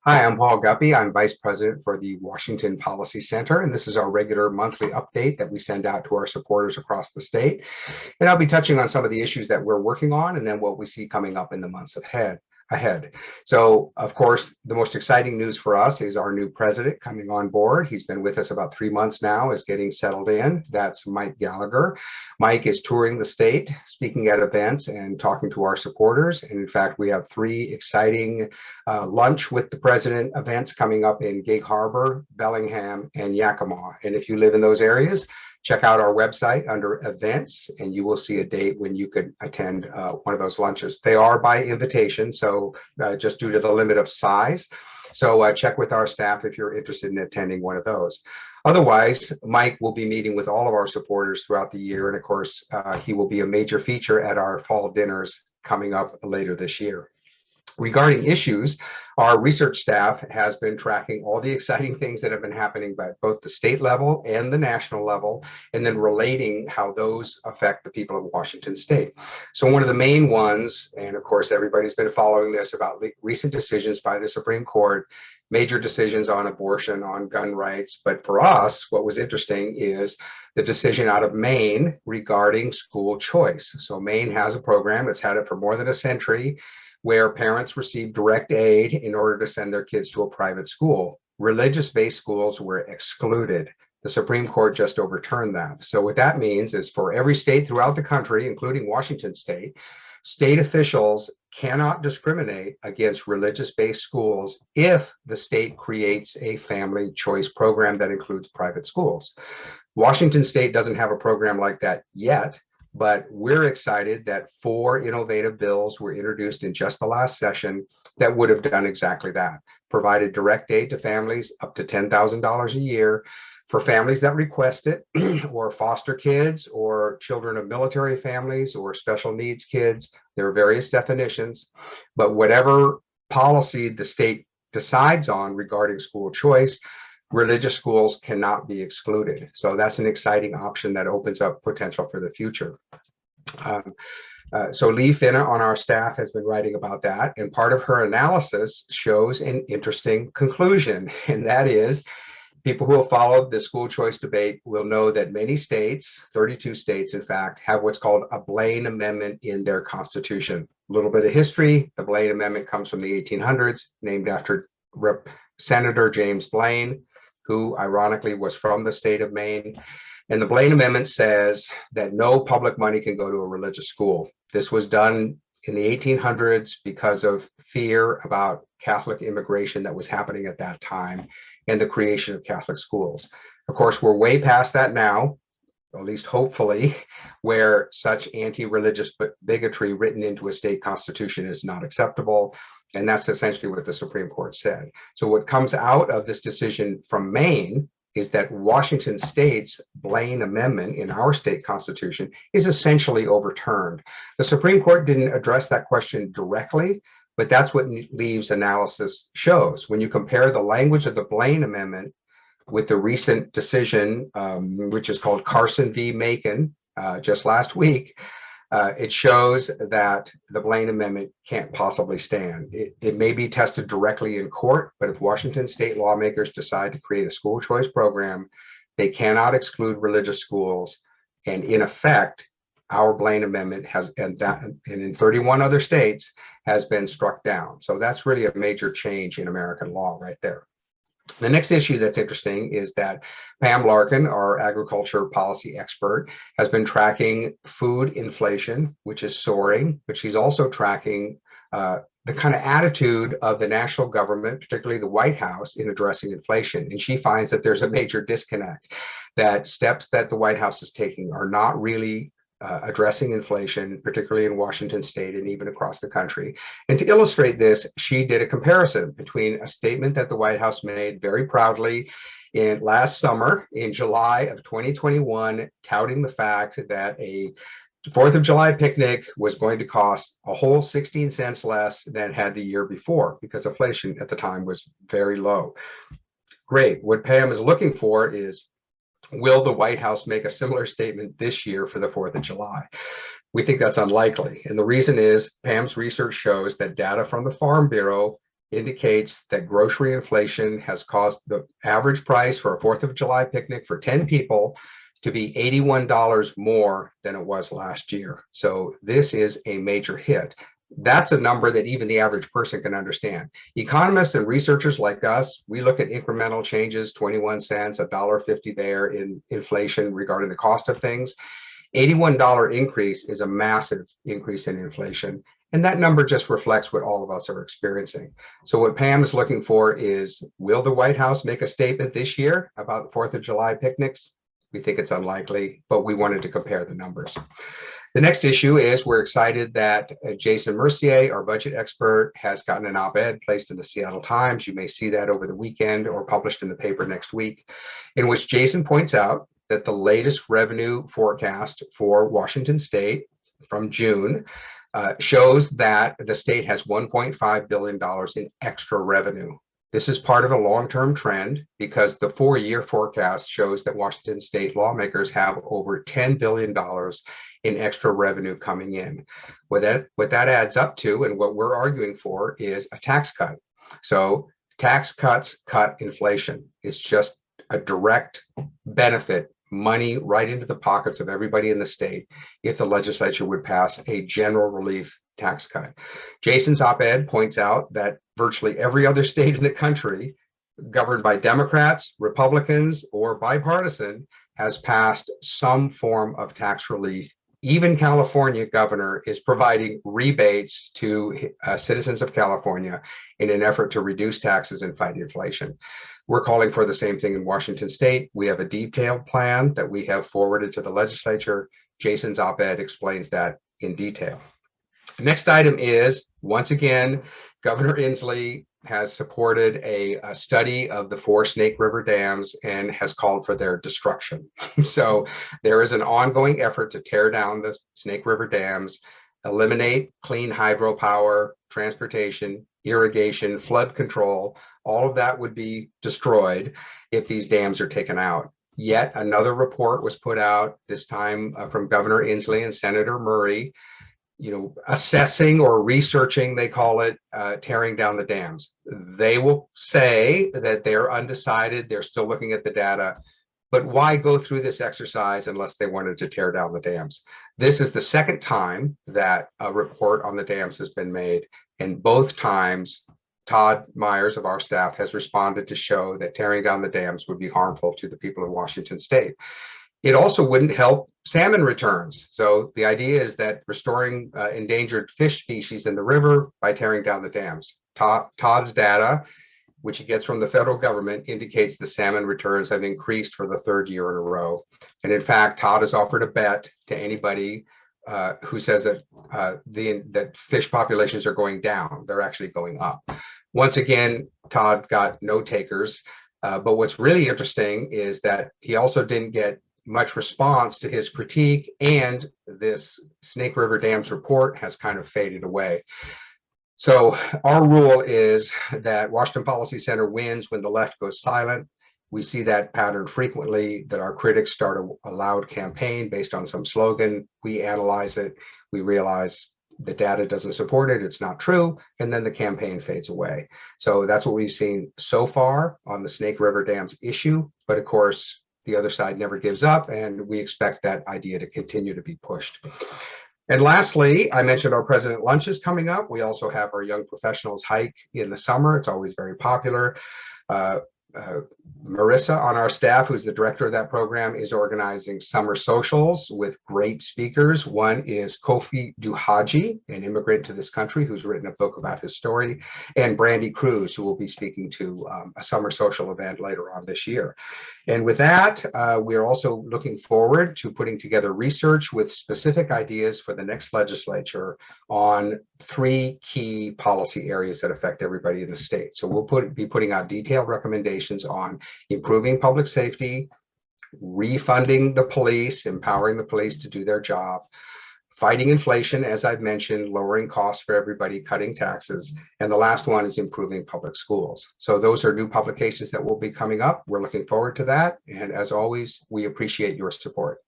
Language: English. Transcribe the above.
Hi, I'm Paul Guppy. I'm Vice President for the Washington Policy Center, and this is our regular monthly update that we send out to our supporters across the state. And I'll be touching on some of the issues that we're working on and then what we see coming up in the months ahead. So, of course, the most exciting news for us is our new president coming on board. He's been with us about 3 months now, is getting settled in. That's Mike Gallagher. Mike is touring the state, speaking at events and talking to our supporters. And in fact, we have 3 exciting lunch with the president events coming up in Gig Harbor, Bellingham, and Yakima. And if you live in those areas, check out our website under events, and you will see a date when you could attend one of those lunches. They are by invitation, so just due to the limit of size. So check with our staff if you're interested in attending one of those. Otherwise, Mike will be meeting with all of our supporters throughout the year. And of course, he will be a major feature at our fall dinners coming up later this year. Regarding issues, our research staff has been tracking all the exciting things that have been happening by both the state level and the national level, and then relating how those affect the people of Washington state. So one of the main ones, and of course everybody's been following this, about recent decisions by the Supreme Court, major decisions on abortion, on gun rights. But for us, what was interesting is the decision out of Maine regarding school choice. So Maine has a program, it's had it for more than a century, where parents receive direct aid in order to send their kids to a private school. Religious-based schools were excluded. The Supreme Court just overturned that. So what that means is for every state throughout the country, including Washington state, state officials cannot discriminate against religious-based schools if the state creates a family choice program that includes private schools. Washington state doesn't have a program like that yet, but we're excited that 4 innovative bills were introduced in just the last session that would have done exactly that, provided direct aid to families up to $10,000 a year for families that request it, or foster kids, or children of military families, or special needs kids. There are various definitions, but whatever policy the state decides on regarding school choice, religious schools cannot be excluded. So that's an exciting option that opens up potential for the future. So Lee Finna on our staff has been writing about that, and part of her analysis shows an interesting conclusion, and that is, people who have followed the school choice debate will know that many states, 32 states in fact, have what's called a Blaine Amendment in their constitution. A little bit of history, the Blaine Amendment comes from the 1800s, named after Senator James Blaine, who ironically was from the state of Maine. And the Blaine Amendment says that no public money can go to a religious school. This was done in the 1800s because of fear about Catholic immigration that was happening at that time and the creation of Catholic schools. Of course, we're way past that now, at least hopefully, where such anti-religious bigotry written into a state constitution is not acceptable. And that's essentially what the Supreme Court said. So what comes out of this decision from Maine is that Washington state's Blaine Amendment in our state constitution is essentially overturned. The Supreme Court didn't address that question directly, but that's what Lee's analysis shows. When you compare the language of the Blaine Amendment with the recent decision, which is called Carson v. Macon, just last week, it shows that the Blaine Amendment can't possibly stand. It may be tested directly in court, but if Washington state lawmakers decide to create a school choice program, they cannot exclude religious schools. And in effect, our Blaine Amendment has, and in 31 other states, has been struck down. So that's really a major change in American law right there. The next issue that's interesting is that Pam Larkin, our agriculture policy expert, has been tracking food inflation, which is soaring, but she's also tracking the kind of attitude of the national government, particularly the White House, in addressing inflation. And she finds that there's a major disconnect, that steps that the White House is taking are not really addressing inflation, particularly in Washington state and even across the country. And to illustrate this, she did a comparison between a statement that the White House made very proudly in last summer, in July of 2021, touting the fact that a 4th of July picnic was going to cost a whole 16 cents less than it had the year before, because inflation at the time was very low. Great. What Pam is looking for is, will the White House make a similar statement this year for the 4th of July? We think that's unlikely. And the reason is Pam's research shows that data from the Farm Bureau indicates that grocery inflation has caused the average price for a 4th of July picnic for 10 people to be $81 more than it was last year. So this is a major hit. That's a number that even the average person can understand. Economists and researchers like us, we look at incremental changes, 21 cents, $1.50 there in inflation regarding the cost of things. $81 increase is a massive increase in inflation. And that number just reflects what all of us are experiencing. So what Pam is looking for is, will the White House make a statement this year about the 4th of July picnics? We think it's unlikely, but we wanted to compare the numbers. The next issue is we're excited that Jason Mercier, our budget expert, has gotten an op-ed placed in the Seattle Times. You may see that over the weekend or published in the paper next week, in which Jason points out that the latest revenue forecast for Washington State from June shows that the state has $1.5 billion in extra revenue. This is part of a long-term trend because the 4-year forecast shows that Washington State lawmakers have over $10 billion in extra revenue coming in. What that adds up to, and what we're arguing for, is a tax cut. So tax cuts cut inflation. It's just a direct benefit, money right into the pockets of everybody in the state if the legislature would pass a general relief tax cut. Jason's op-ed points out that virtually every other state in the country, governed by Democrats, Republicans, or bipartisan, has passed some form of tax relief. Even California governor is providing rebates to citizens of California in an effort to reduce taxes and fight inflation. We're calling for the same thing in Washington State. We have a detailed plan that we have forwarded to the legislature. Jason's op-ed explains that in detail. The next item is, once again, Governor Inslee has supported a study of the 4 Snake River dams and has called for their destruction. So there is an ongoing effort to tear down the Snake River dams, eliminate clean hydropower, transportation, irrigation, flood control. All of that would be destroyed if these dams are taken out. Yet another report was put out, this time from Governor Inslee and Senator Murray, assessing or researching, they call it, tearing down the dams. They will say that they're undecided, they're still looking at the data, but why go through this exercise unless they wanted to tear down the dams? This is the second time that a report on the dams has been made, and both times Todd Myers of our staff has responded to show that tearing down the dams would be harmful to the people of Washington State. It also wouldn't help salmon returns. So the idea is that restoring endangered fish species in the river by tearing down the dams. Todd's data, which he gets from the federal government, indicates the salmon returns have increased for the 3rd year in a row. And in fact, Todd has offered a bet to anybody who says that that fish populations are going down. They're actually going up. Once again, Todd got no takers. But what's really interesting is that he also didn't get much response to his critique, and this Snake River Dams report has kind of faded away. So our rule is that Washington Policy Center wins when the left goes silent. We see that pattern frequently, that our critics start a loud campaign based on some slogan. We analyze it. We realize the data doesn't support it. It's not true. And then the campaign fades away. So that's what we've seen so far on the Snake River Dams issue. But of course, the other side never gives up, and we expect that idea to continue to be pushed. And lastly, I mentioned our President Lunch is coming up. We also have our Young Professionals Hike in the summer. It's always very popular. Marissa on our staff, who's the director of that program, is organizing summer socials with great speakers. One is Kofi Duhaji, an immigrant to this country who's written a book about his story, and Brandy Cruz, who will be speaking to a summer social event later on this year. And with that, we're also looking forward to putting together research with specific ideas for the next legislature on 3 key policy areas that affect everybody in the state. So we'll be putting out detailed recommendations on improving public safety, refunding the police, empowering the police to do their job, fighting inflation, as I've mentioned, lowering costs for everybody, cutting taxes, and the last one is improving public schools. So those are new publications that will be coming up. We're looking forward to that. And as always, we appreciate your support.